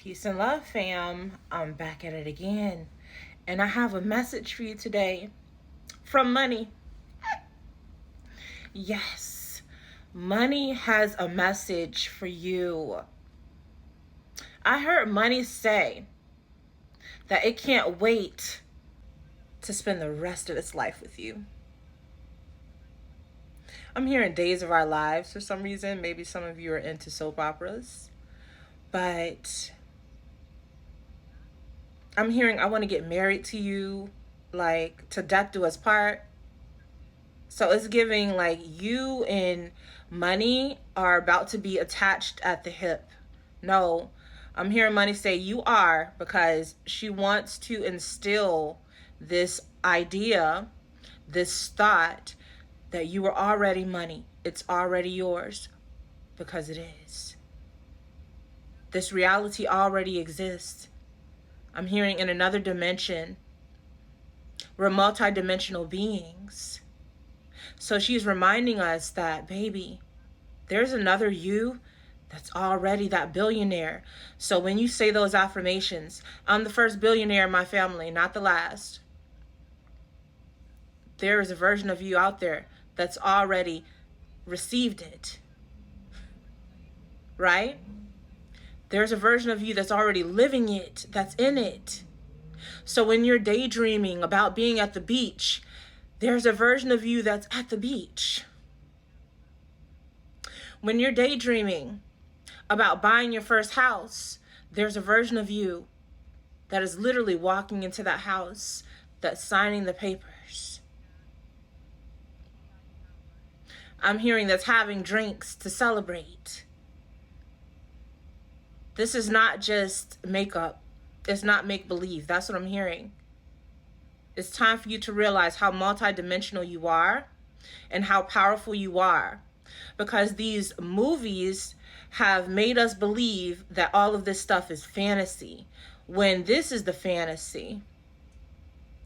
Peace and love, fam. I'm back at it again. And I have a message for you today from money. Yes, money has a message for you. I heard money say that it can't wait to spend the rest of its life with you. I'm hearing days of our lives for some reason. Maybe some of you are into soap operas. But I'm hearing I want to get married to you, like to death do us part. So it's giving like you and money are about to be attached at the hip. No, I'm hearing money say you are, because she wants to instill this idea, this thought that you are already money. It's already yours, because it is. This reality already exists. I'm hearing in another dimension. We're multidimensional beings. So she's reminding us that, baby, there's another you that's already that billionaire. So when you say those affirmations, I'm the first billionaire in my family, not the last. There is a version of you out there that's already received it. Right? There's a version of you that's already living it, that's in it. So when you're daydreaming about being at the beach, there's a version of you that's at the beach. When you're daydreaming about buying your first house, there's a version of you that is literally walking into that house, that's signing the papers. I'm hearing that's having drinks to celebrate. This is not just makeup. It's not make-believe. That's what I'm hearing. It's time for you to realize how multidimensional you are and how powerful you are. Because these movies have made us believe that all of this stuff is fantasy, when this is the fantasy.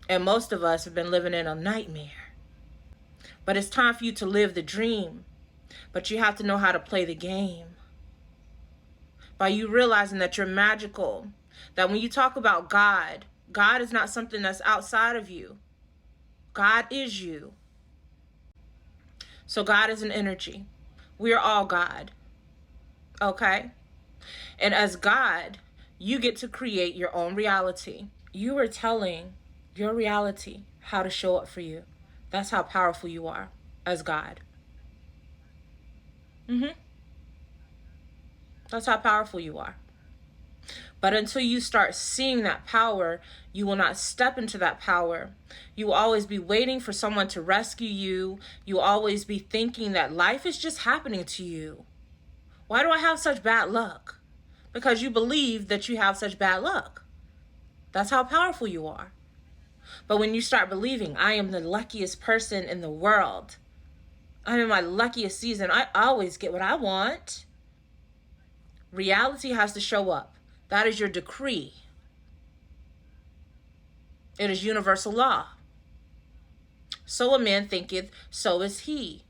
And most of us have been living in a nightmare. But it's time for you to live the dream. But you have to know how to play the game. By you realizing that you're magical. That when you talk about God, God is not something that's outside of you. God is you. So God is an energy. We are all God. Okay? And as God, you get to create your own reality. You are telling your reality how to show up for you. That's how powerful you are as God. That's how powerful you are. But until you start seeing that power, you will not step into that power. You will always be waiting for someone to rescue you. You will always be thinking that life is just happening to you. Why do I have such bad luck? Because you believe that you have such bad luck. That's how powerful you are. But when you start believing, I am the luckiest person in the world. I'm in my luckiest season. I always get what I want. Reality has to show up. That is your decree. It is universal law. So a man thinketh, so is he.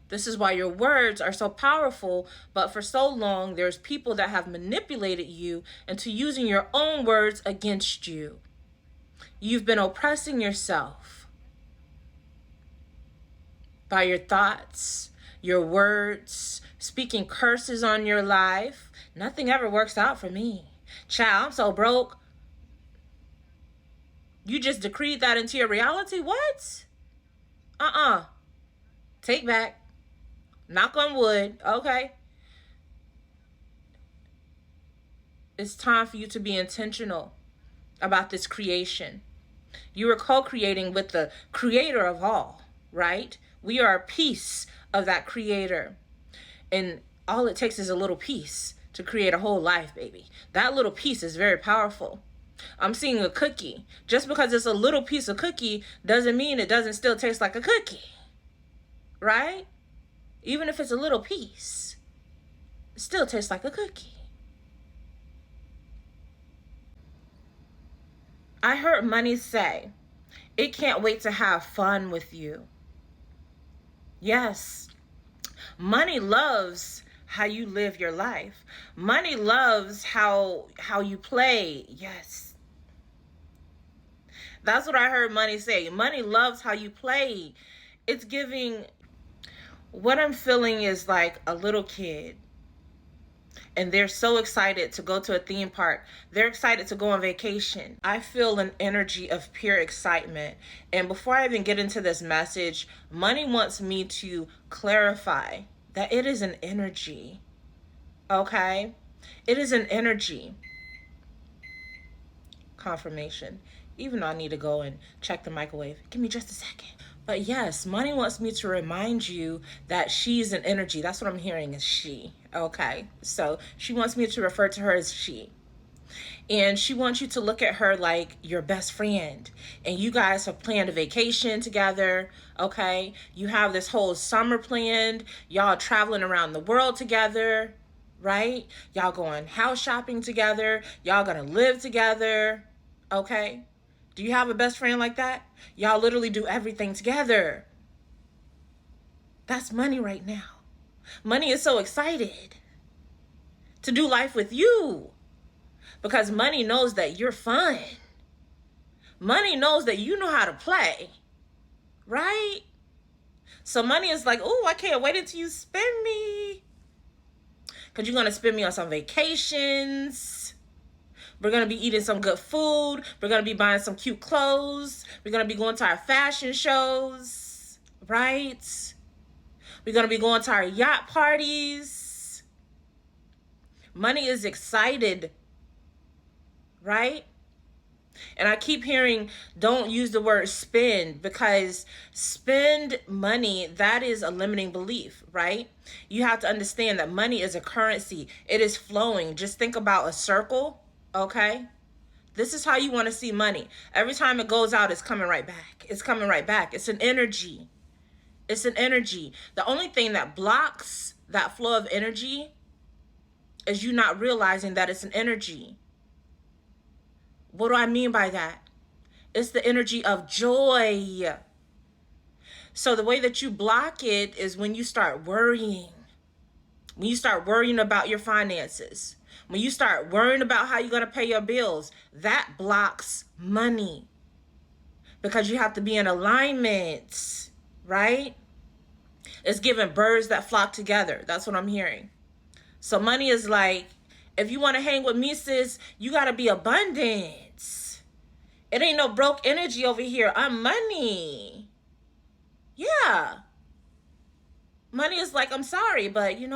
This is why your words are so powerful, but for so long, there's people that have manipulated you into using your own words against you. You've been oppressing yourself by your thoughts, your words, speaking curses on your life. Nothing ever works out for me. Child, I'm so broke. You just decreed that into your reality? What? Take back. Knock on wood. Okay. It's time for you to be intentional about this creation. You are co-creating with the creator of all, right? We are a piece of that creator. And all it takes is a little piece to create a whole life, baby. That little piece is very powerful. I'm seeing a cookie. Just because it's a little piece of cookie doesn't mean it doesn't still taste like a cookie. Right? Even if it's a little piece, it still tastes like a cookie. I heard money say, it can't wait to have fun with you. Yes, money loves how you live your life. Money loves how you play. Yes. That's what I heard money say. Money loves how you play. It's giving, what I'm feeling is like a little kid. And they're so excited to go to a theme park. They're excited to go on vacation. I feel an energy of pure excitement. And before I even get into this message, money wants me to clarify that it is an energy. Okay? It is an energy. Confirmation. Even though I need to go and check the microwave. Give me just a second. But yes, money wants me to remind you that she's an energy. That's what I'm hearing is she. Okay? So she wants me to refer to her as she. And she wants you to look at her like your best friend. And you guys have planned a vacation together. Okay? You have this whole summer planned. Y'all traveling around the world together. Right? Y'all going house shopping together. Y'all gonna live together. Okay? Do you have a best friend like that? Y'all literally do everything together. That's money right now. Money is so excited to do life with you because money knows that you're fun. Money knows that you know how to play, right? So money is like, oh, I can't wait until you spend me. Because you're going to spend me on some vacations. We're going to be eating some good food. We're going to be buying some cute clothes. We're going to be going to our fashion shows, right? We're going to be going to our yacht parties. Money is excited, right? And I keep hearing, don't use the word spend, because spend money, that is a limiting belief, right? You have to understand that money is a currency. It is flowing. Just think about a circle, okay? This is how you want to see money. Every time it goes out, it's coming right back. It's coming right back. It's an energy. It's an energy. The only thing that blocks that flow of energy is you not realizing that it's an energy. What do I mean by that? It's the energy of joy. So the way that you block it is when you start worrying. When you start worrying about your finances. When you start worrying about how you're going to pay your bills. That blocks money. Because you have to be in alignment, right? It's giving birds that flock together. That's what I'm hearing. So money is like, if you want to hang with me, sis, you got to be abundant. It ain't no broke energy over here. I'm money. Yeah. Money is like, I'm sorry, but you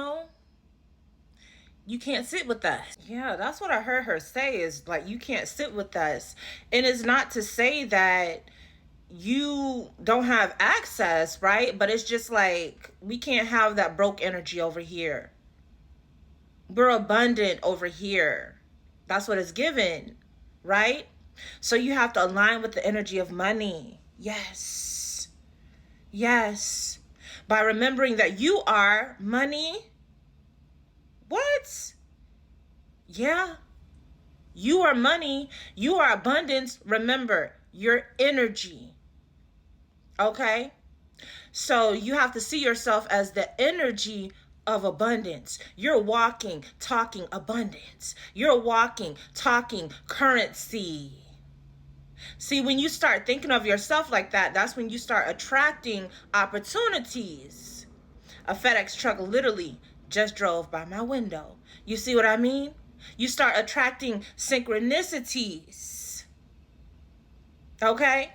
can't sit with us. Yeah, that's what I heard her say is like, you can't sit with us. And it's not to say that you don't have access, right? But it's just like, we can't have that broke energy over here. We're abundant over here. That's what it's given, right? So you have to align with the energy of money. Yes. Yes. By remembering that you are money. What? Yeah. You are money. You are abundance. Remember, your energy. Okay? So you have to see yourself as the energy of abundance. You're walking, talking abundance. You're walking, talking currency. See, when you start thinking of yourself like that, that's when you start attracting opportunities. A FedEx truck literally just drove by my window. You see what I mean? You start attracting synchronicities. Okay?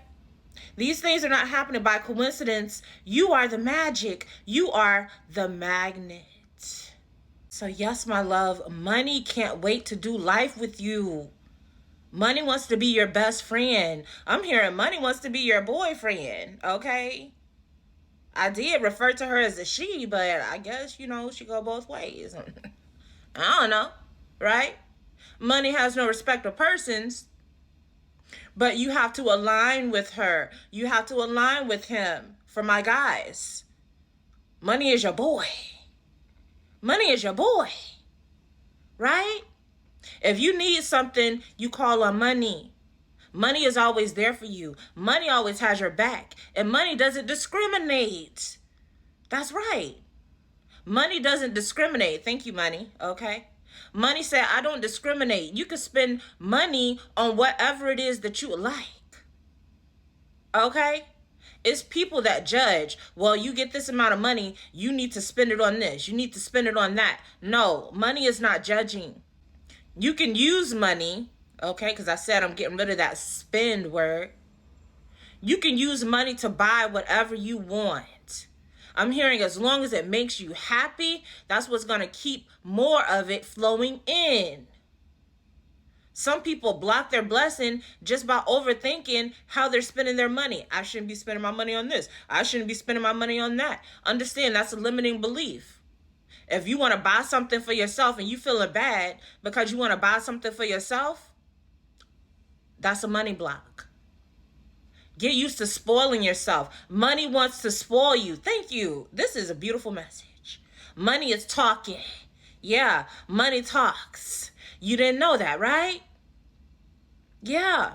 These things are not happening by coincidence. You are the magic. You are the magnet. So yes, my love, money can't wait to do life with you. Money wants to be your best friend. I'm hearing money wants to be your boyfriend, okay? I did refer to her as a she, but I guess, she go both ways. I don't know, right? Money has no respect of persons. But you have to align with her. You have to align with him. For my guys, money is your boy. Money is your boy. Right? If you need something, you call on money. Money is always there for you. Money always has your back. And money doesn't discriminate. That's right. Money doesn't discriminate. Thank you, money. Okay. Money said, I don't discriminate. You can spend money on whatever it is that you would like. Okay. It's people that judge. Well, you get this amount of money, you need to spend it on this. You need to spend it on that. No, money is not judging. You can use money, okay, because I said I'm getting rid of that spend word. You can use money to buy whatever you want. I'm hearing as long as it makes you happy, that's what's going to keep more of it flowing in. Some people block their blessing just by overthinking how they're spending their money. I shouldn't be spending my money on this. I shouldn't be spending my money on that. Understand, that's a limiting belief. If you want to buy something for yourself and you feeling bad because you want to buy something for yourself, that's a money block. Get used to spoiling yourself. Money wants to spoil you. Thank you. This is a beautiful message. Money is talking. Yeah, money talks. You didn't know that, right? Yeah.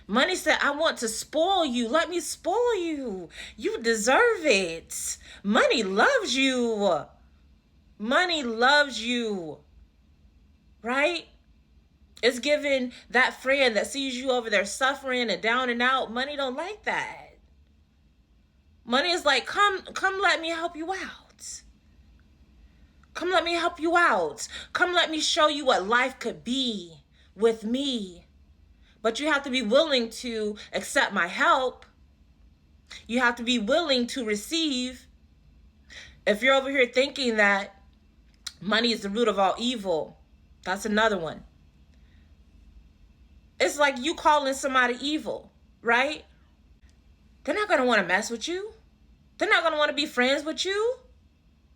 Money said, I want to spoil you. Let me spoil you. You deserve it. Money loves you. Money loves you. Right? It's giving that friend that sees you over there suffering and down and out. Money don't like that. Money is like, come let me help you out. Come let me help you out. Come let me show you what life could be with me. But you have to be willing to accept my help. You have to be willing to receive. If you're over here thinking that money is the root of all evil, that's another one. It's like you calling somebody evil, right? They're not going to want to mess with you. They're not going to want to be friends with you,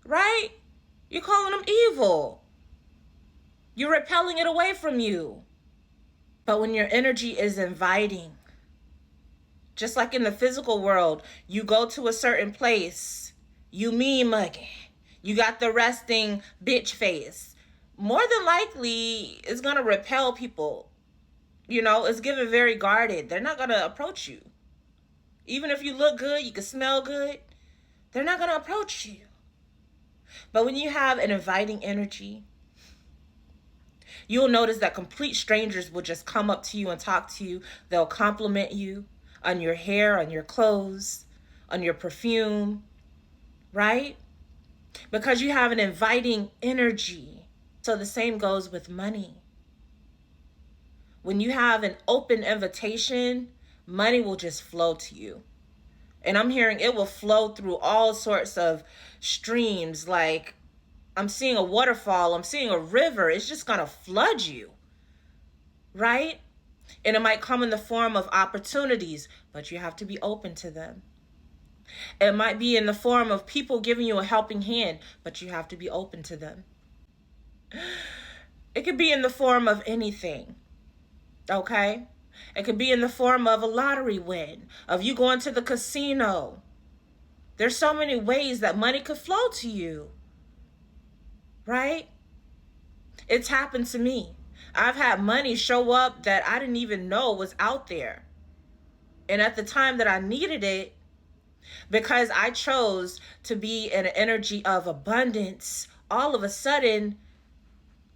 right? You're calling them evil. You're repelling it away from you. But when your energy is inviting, just like in the physical world, you go to a certain place, you mean mugging, you got the resting bitch face, more than likely it's going to repel people. You know, it's given very guarded. They're not going to approach you. Even if you look good, you can smell good, they're not going to approach you. But when you have an inviting energy, you'll notice that complete strangers will just come up to you and talk to you. They'll compliment you on your hair, on your clothes, on your perfume, right? Because you have an inviting energy. So the same goes with money. When you have an open invitation, money will just flow to you. And I'm hearing it will flow through all sorts of streams. Like I'm seeing a waterfall, I'm seeing a river. It's just going to flood you, right? And it might come in the form of opportunities, but you have to be open to them. It might be in the form of people giving you a helping hand, but you have to be open to them. It could be in the form of anything. Okay? It could be in the form of a lottery win, of you going to the casino. There's so many ways that money could flow to you. Right? It's happened to me. I've had money show up that I didn't even know was out there. And at the time that I needed it, because I chose to be in an energy of abundance, all of a sudden,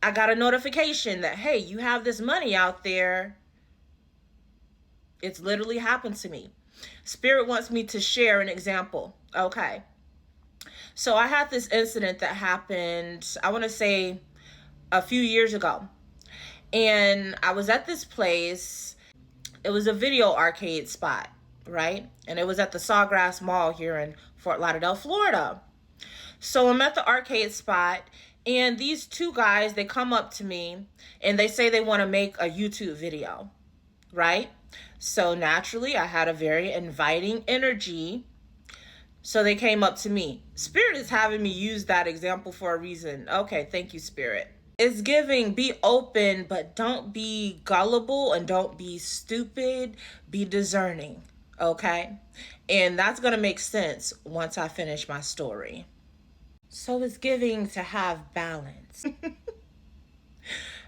I got a notification that, hey, you have this money out there. It's literally happened to me. Spirit wants me to share an example. Okay. So I had this incident that happened, I want to say a few years ago. And I was at this place. It was a video arcade spot, right? And it was at the Sawgrass Mall here in Fort Lauderdale, Florida. So I'm at the arcade spot. And these two guys, they come up to me and they say they want to make a YouTube video, right? So naturally, I had a very inviting energy. So they came up to me. Spirit is having me use that example for a reason. Okay, thank you, Spirit. It's giving, be open, but don't be gullible and don't be stupid. Be discerning, okay? And that's going to make sense once I finish my story. So it's giving to have balance.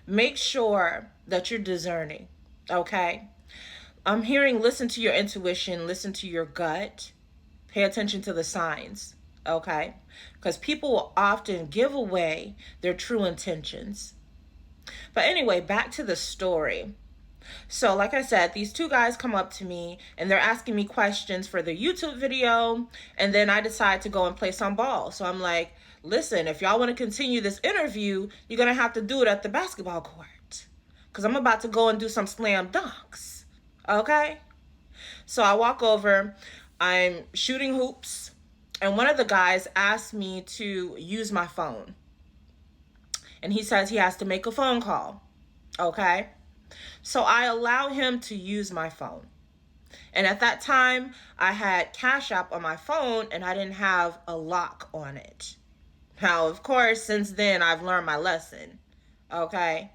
Make sure that you're discerning, okay? I'm hearing listen to your intuition, listen to your gut, pay attention to the signs. Okay? Because people will often give away their true intentions. But anyway, back to the story. So, like I said, these two guys come up to me and they're asking me questions for the YouTube video. And then I decide to go and play some ball. So I'm like, listen, if y'all want to continue this interview, you're going to have to do it at the basketball court. Because I'm about to go and do some slam dunks. Okay? So I walk over, I'm shooting hoops, and one of the guys asked me to use my phone. And he says he has to make a phone call. Okay? So I allow him to use my phone. And at that time, I had Cash App on my phone and I didn't have a lock on it. Now, of course, since then, I've learned my lesson. Okay?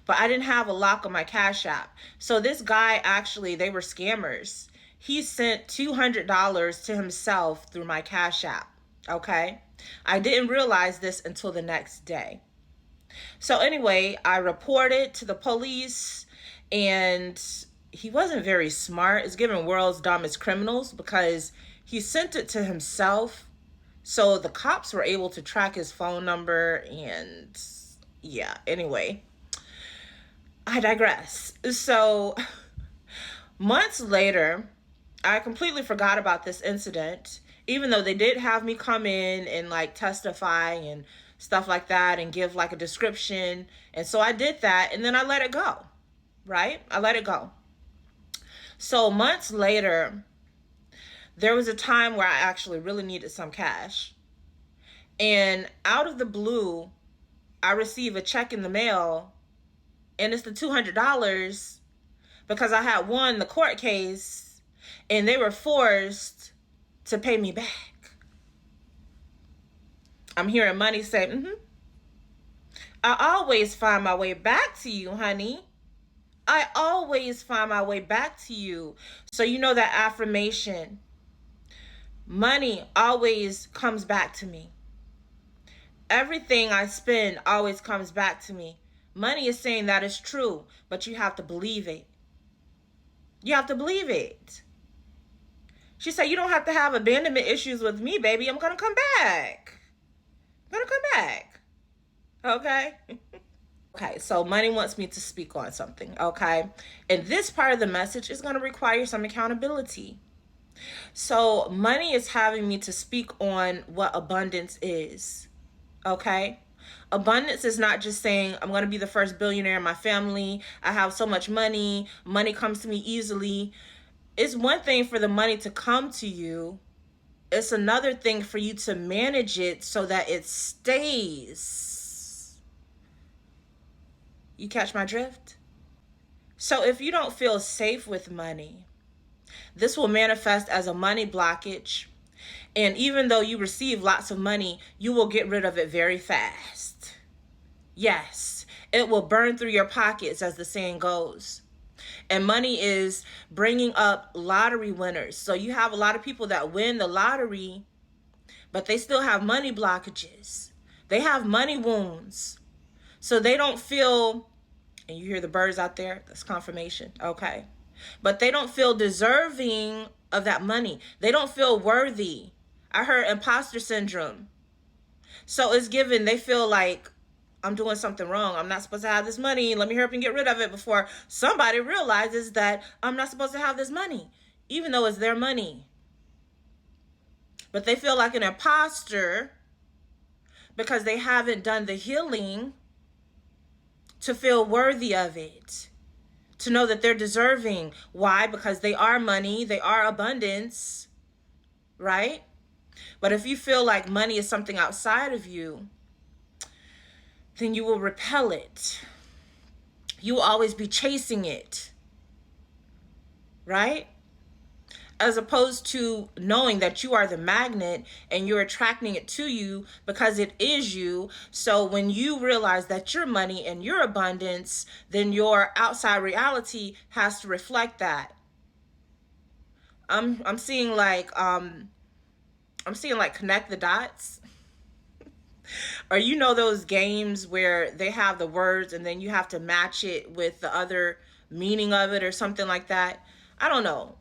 But I didn't have a lock on my Cash App. So this guy, actually, they were scammers. He sent $200 to himself through my Cash App. Okay? I didn't realize this until the next day. So anyway, I reported to the police, and he wasn't very smart. It's given world's dumbest criminals because he sent it to himself. So the cops were able to track his phone number, and yeah, anyway, I digress. So months later, I completely forgot about this incident, even though they did have me come in and like testify and stuff like that and give like a description. And so I did that, and then I let it go, right? I let it go. So months later, there was a time where I actually really needed some cash. And out of the blue, I receive a check in the mail, and it's the $200 because I had won the court case and they were forced to pay me back. I'm hearing money say, I always find my way back to you, honey. I always find my way back to you. So you know that affirmation. Money always comes back to me. Everything I spend always comes back to me. Money is saying that is true, but you have to believe it. You have to believe it. She said, you don't have to have abandonment issues with me, baby. I'm going to come back. I'm going to come back. Okay? Okay, so money wants me to speak on something, okay? And this part of the message is going to require some accountability. So money is having me to speak on what abundance is, okay? Abundance is not just saying, I'm going to be the first billionaire in my family. I have so much money. Money comes to me easily. It's one thing for the money to come to you. It's another thing for you to manage it so that it stays. You catch my drift? So if you don't feel safe with money, this will manifest as a money blockage. And even though you receive lots of money, you will get rid of it very fast. Yes, it will burn through your pockets, as the saying goes. And money is bringing up lottery winners. So you have a lot of people that win the lottery, but they still have money blockages. They have money wounds. So they don't feel, and you hear the birds out there, that's confirmation, okay? But they don't feel deserving of that money. They don't feel worthy. I heard imposter syndrome. So it's given, they feel like, I'm doing something wrong. I'm not supposed to have this money. Let me hurry up and get rid of it before somebody realizes that I'm not supposed to have this money, even though it's their money. But they feel like an imposter because they haven't done the healing to feel worthy of it, to know that they're deserving. Why? Because they are money, they are abundance, right? But if you feel like money is something outside of you, then you will repel it. You will always be chasing it, right? As opposed to knowing that you are the magnet and you're attracting it to you because it is you. So when you realize that your money and your abundance, then your outside reality has to reflect that. I'm seeing like connect the dots. Or you know those games where they have the words and then you have to match it with the other meaning of it or something like that. I don't know.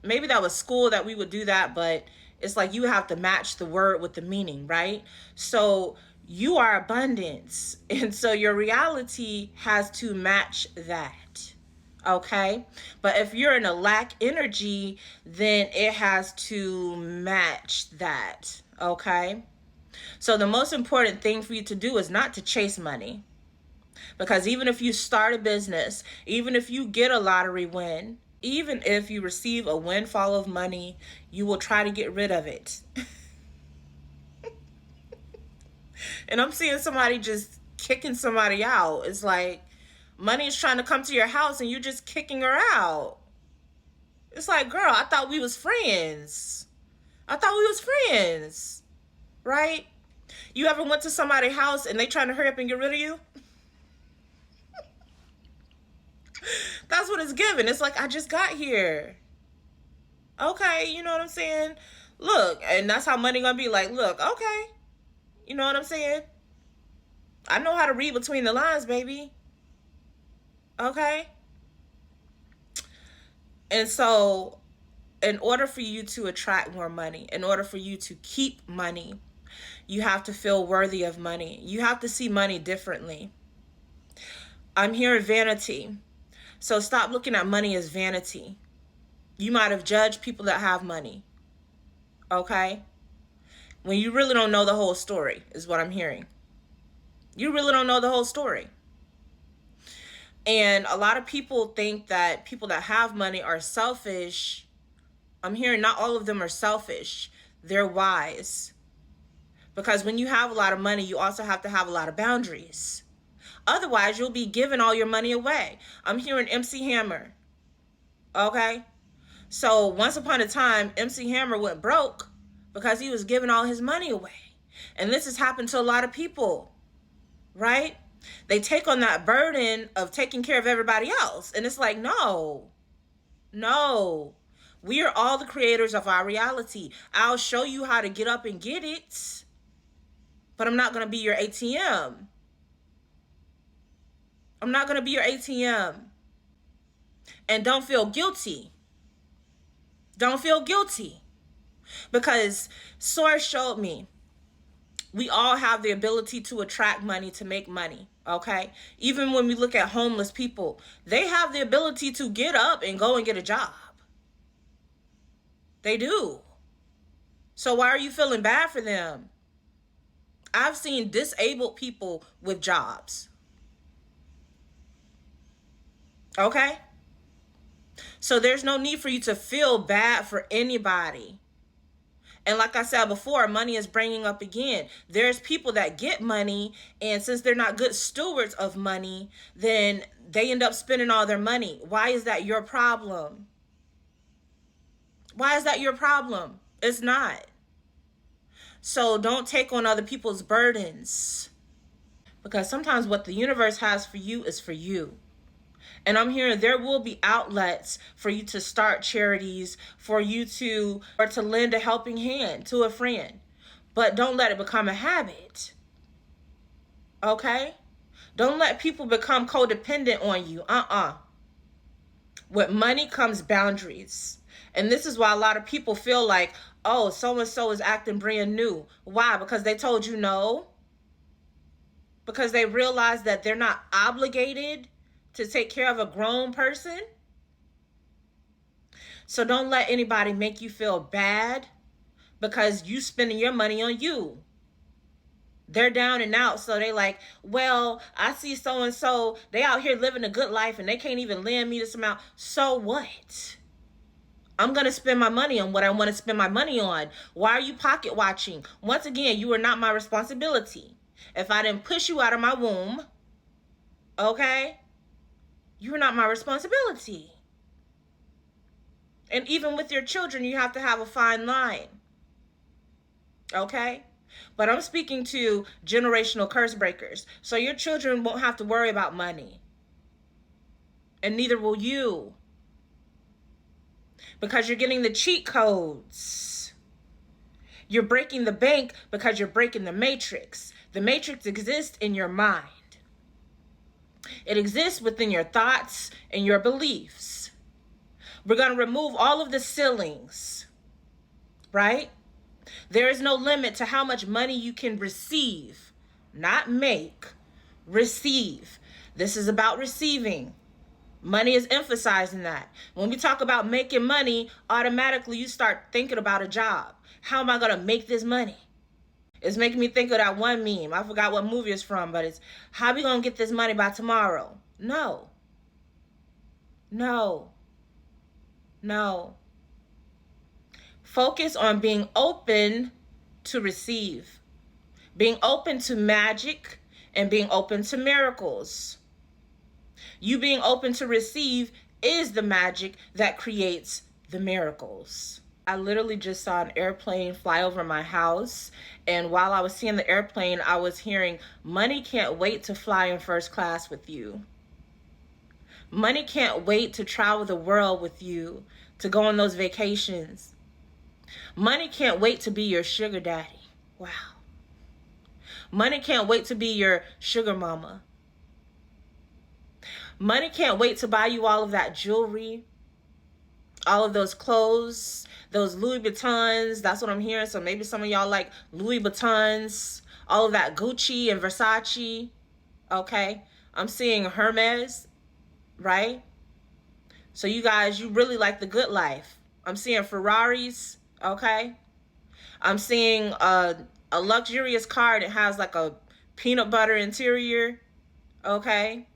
Maybe that was school that we would do that, but It's like you have to match the word with the meaning, right? So you are abundance. And so your reality has to match that. Okay? But if you're in a lack energy, then it has to match that. Okay? So the most important thing for you to do is not to chase money. Because even if you start a business, even if you get a lottery win, even if you receive a windfall of money, you will try to get rid of it. And I'm seeing somebody just kicking somebody out. It's like money is trying to come to your house and you're just kicking her out. It's like, girl, I thought we was friends. I thought we was friends. Right? You ever went to somebody's house and they trying to hurry up and get rid of you? That's what it's giving. It's like, I just got here. Okay, you know what I'm saying? Look, and that's how money gonna be like, look, okay. You know what I'm saying? I know how to read between the lines, baby. Okay? And so, in order for you to attract more money, in order for you to keep money, you have to feel worthy of money. You have to see money differently. I'm hearing vanity. So stop looking at money as vanity. You might have judged people that have money. Okay? When you really don't know the whole story, is what I'm hearing. You really don't know the whole story. And a lot of people think that people that have money are selfish. I'm hearing not all of them are selfish. They're wise. Because when you have a lot of money, you also have to have a lot of boundaries. Otherwise, you'll be giving all your money away. I'm hearing MC Hammer. Okay? So once upon a time, MC Hammer went broke because he was giving all his money away. And this has happened to a lot of people, right? They take on that burden of taking care of everybody else. And it's like, no. We are all the creators of our reality. I'll show you how to get up and get it, but I'm not going to be your ATM. I'm not going to be your ATM. And don't feel guilty. Don't feel guilty. Because Source showed me we all have the ability to attract money, to make money. Okay? Even when we look at homeless people, they have the ability to get up and go and get a job. They do. So why are you feeling bad for them? I've seen disabled people with jobs. Okay? So there's no need for you to feel bad for anybody. And like I said before, money is bringing up again. There's people that get money, and since they're not good stewards of money, then they end up spending all their money. Why is that your problem? Why is that your problem? It's not. So don't take on other people's burdens. Because sometimes what the universe has for you is for you. And I'm hearing there will be outlets for you to start charities, for you to, or to lend a helping hand to a friend. But don't let it become a habit. Okay? Don't let people become codependent on you. With money comes boundaries. And this is why a lot of people feel like, oh, so-and-so is acting brand new. Why? Because they told you no? Because they realize that they're not obligated to take care of a grown person? So don't let anybody make you feel bad because you spending your money on you. They're down and out, so they like, well, I see so-and-so, they out here living a good life and they can't even lend me this amount. So what? I'm going to spend my money on what I want to spend my money on. Why are you pocket watching? Once again, you are not my responsibility. If I didn't push you out of my womb, okay? You're not my responsibility. And even with your children, you have to have a fine line. Okay? But I'm speaking to generational curse breakers. So your children won't have to worry about money. And neither will you. Because you're getting the cheat codes. You're breaking the bank because you're breaking the matrix. The matrix exists in your mind. It exists within your thoughts and your beliefs. We're going to remove all of the ceilings, right? There is no limit to how much money you can receive, not make, receive. This is about receiving. Money is emphasizing that. When we talk about making money, automatically you start thinking about a job. How am I going to make this money? It's making me think of that one meme. I forgot what movie it's from, but it's, how we going to get this money by tomorrow? No. No. No. Focus on being open to receive. Being open to magic and being open to miracles. You being open to receive is the magic that creates the miracles. I literally just saw an airplane fly over my house, and while I was seeing the airplane, I was hearing, money can't wait to fly in first class with you. Money can't wait to travel the world with you, to go on those vacations. Money can't wait to be your sugar daddy. Wow. Money can't wait to be your sugar mama. Money can't wait to buy you all of that jewelry, all of those clothes, those Louis Vuittons. That's what I'm hearing. So maybe some of y'all like Louis Vuittons, all of that Gucci and Versace. Okay. I'm seeing Hermes, right? So you guys, you really like the good life. I'm seeing Ferraris. Okay. I'm seeing a luxurious car that has like a peanut butter interior. Okay.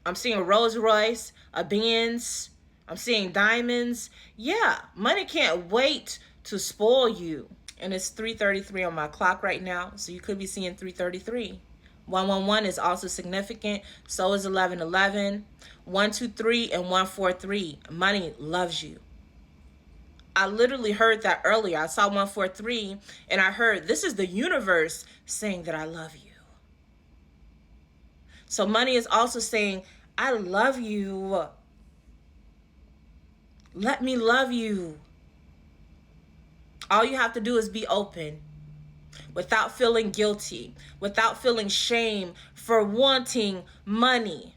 I'm seeing a Rolls Royce, a Benz. I'm seeing diamonds. Yeah, money can't wait to spoil you. And it's 3:33 on my clock right now, so you could be seeing 3:33. 111 is also significant. So is 1111. 123 and 143. Money loves you. I literally heard that earlier. I saw 143 and I heard, this is the universe saying that I love you. So money is also saying, I love you. Let me love you. All you have to do is be open without feeling guilty, without feeling shame for wanting money.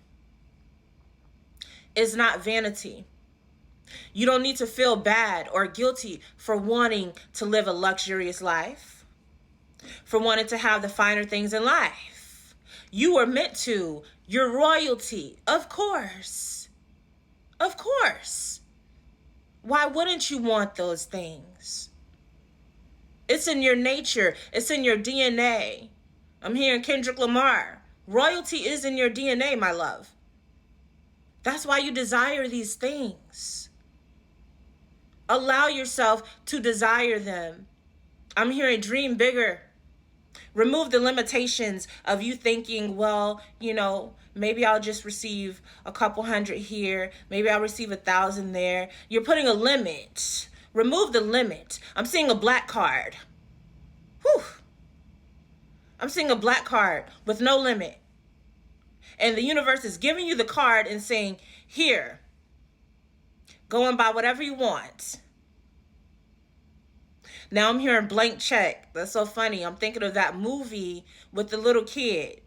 It's not vanity. You don't need to feel bad or guilty for wanting to live a luxurious life, for wanting to have the finer things in life. You were meant to. You're royalty. Of course. Of course. Why wouldn't you want those things? It's in your nature. It's in your DNA. I'm hearing Kendrick Lamar. Royalty is in your DNA, my love. That's why you desire these things. Allow yourself to desire them. I'm hearing dream bigger. Remove the limitations of you thinking, well, you know, maybe I'll just receive a couple hundred here. Maybe I'll receive 1,000 there. You're putting a limit. Remove the limit. I'm seeing a black card. Whew. I'm seeing a black card with no limit. And the universe is giving you the card and saying, here, go and buy whatever you want. Now I'm hearing blank check. That's so funny. I'm thinking of that movie with the little kid.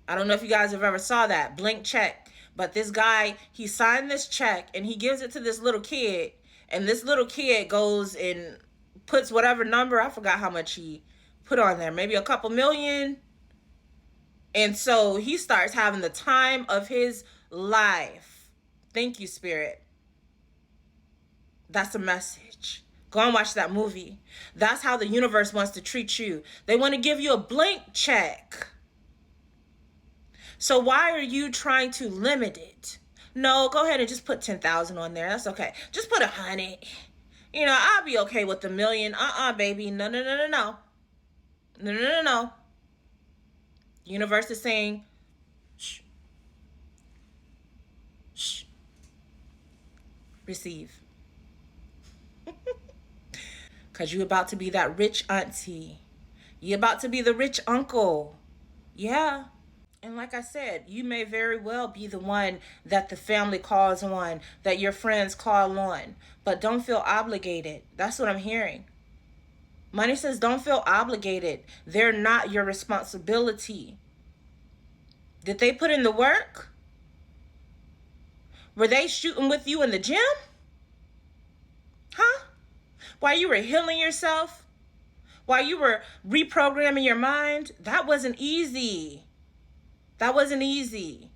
I don't know if you guys have ever saw that, blank check. But this guy, he signed this check and he gives it to this little kid. And this little kid goes and puts whatever number, I forgot how much he put on there, maybe a couple million. And so he starts having the time of his life. Thank you, Spirit. That's a message. Go and watch that movie. That's how the universe wants to treat you. They want to give you a blank check. So why are you trying to limit it? No, go ahead and just put 10,000 on there. That's okay. Just put 100. You know, I'll be okay with the million. Baby. No. No. Universe is saying, shh. Shh. Receive. Because you're about to be that rich auntie. You're about to be the rich uncle. Yeah. And like I said, you may very well be the one that the family calls on, that your friends call on. But don't feel obligated. That's what I'm hearing. Money says don't feel obligated. They're not your responsibility. Did they put in the work? Were they shooting with you in the gym? Huh? While you were healing yourself? while you were reprogramming your mind, that wasn't easy. That wasn't easy.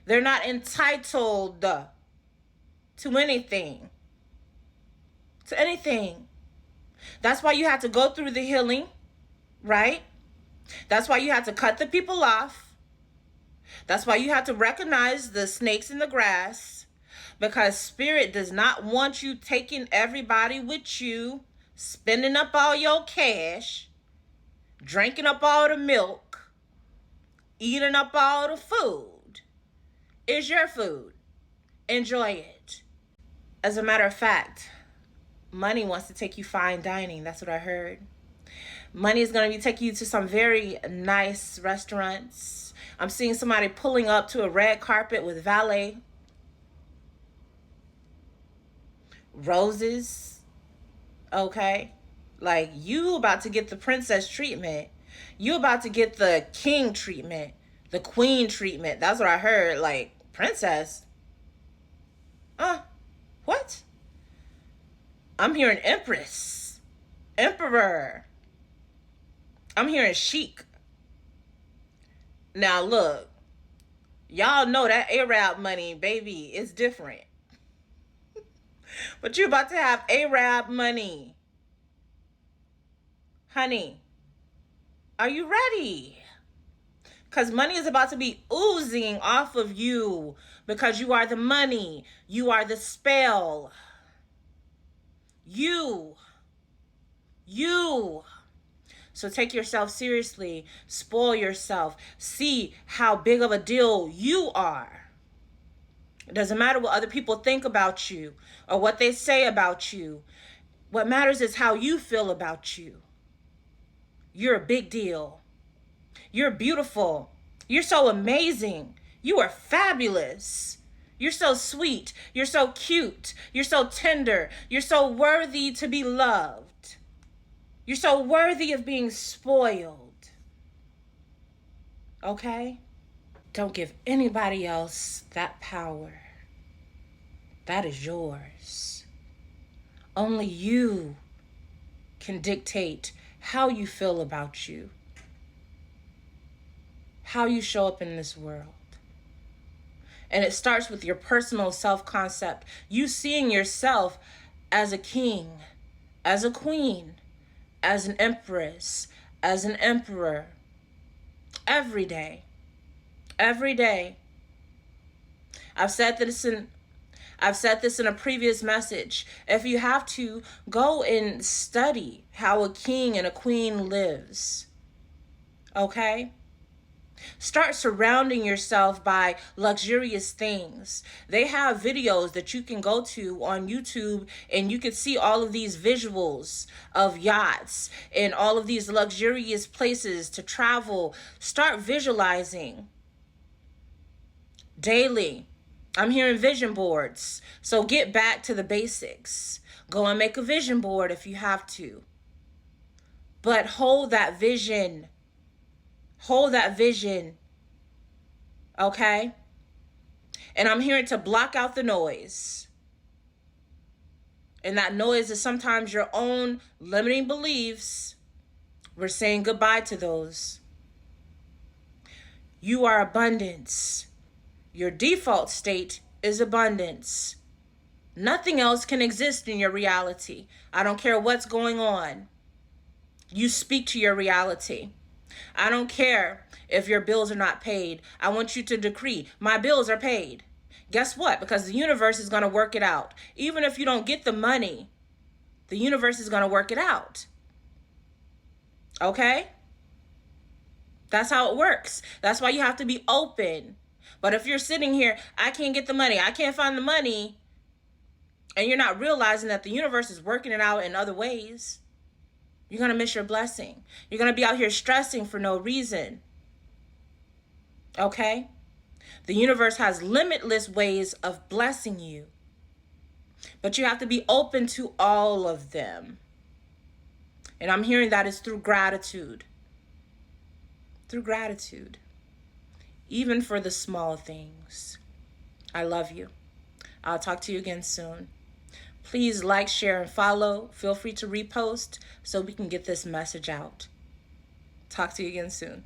They're not entitled to anything. To anything. That's why you had to go through the healing, right? That's why you had to cut the people off. That's why you had to recognize the snakes in the grass. Because spirit does not want you taking everybody with you, spending up all your cash, drinking up all the milk, eating up all the food. It's your food. Enjoy it. As a matter of fact, money wants to take you fine dining. That's what I heard. Money is going to be taking you to some very nice restaurants. I'm seeing somebody pulling up to a red carpet with valet. Roses. Okay? Like, you about to get the princess treatment. You about to get the king treatment. The queen treatment. That's what I heard. Like, princess? What? I'm hearing empress. Emperor. I'm hearing chic. Now look, y'all know that Arab money, baby, is different. But you about to have Arab money. Honey, are you ready? Because money is about to be oozing off of you. Because you are the money. You are the spell. You. So take yourself seriously. Spoil yourself. See how big of a deal you are. It doesn't matter what other people think about you or what they say about you. What matters is how you feel about you. You're a big deal. You're beautiful. You're so amazing. You are fabulous. You're so sweet. You're so cute. You're so tender. You're so worthy to be loved. You're so worthy of being spoiled. Okay? Don't give anybody else that power. That is yours. Only you can dictate how you feel about you, how you show up in this world. And it starts with your personal self-concept. You seeing yourself as a king, as a queen, as an empress, as an emperor. Every day. Every day. I've said this in a previous message. If you have to, go and study how a king and a queen lives. Okay? Start surrounding yourself by luxurious things. They have videos that you can go to on YouTube and you can see all of these visuals of yachts and all of these luxurious places to travel. Start visualizing daily. I'm hearing vision boards. So get back to the basics. Go and make a vision board if you have to. But hold that vision. Hold that vision. Okay? And I'm hearing to block out the noise. And that noise is sometimes your own limiting beliefs. We're saying goodbye to those. You are abundance. Your default state is abundance. Nothing else can exist in your reality. I don't care what's going on. You speak to your reality. I don't care if your bills are not paid. I want you to decree, my bills are paid. Guess what? Because the universe is going to work it out. Even if you don't get the money, the universe is going to work it out. Okay? That's how it works. That's why you have to be open. But if you're sitting here, I can't get the money, I can't find the money, and you're not realizing that the universe is working it out in other ways, you're going to miss your blessing. You're going to be out here stressing for no reason. Okay? The universe has limitless ways of blessing you. But you have to be open to all of them. And I'm hearing that is through gratitude. Through gratitude. Even for the small things. I love you. I'll talk to you again soon. Please like, share, and follow. Feel free to repost so we can get this message out. Talk to you again soon.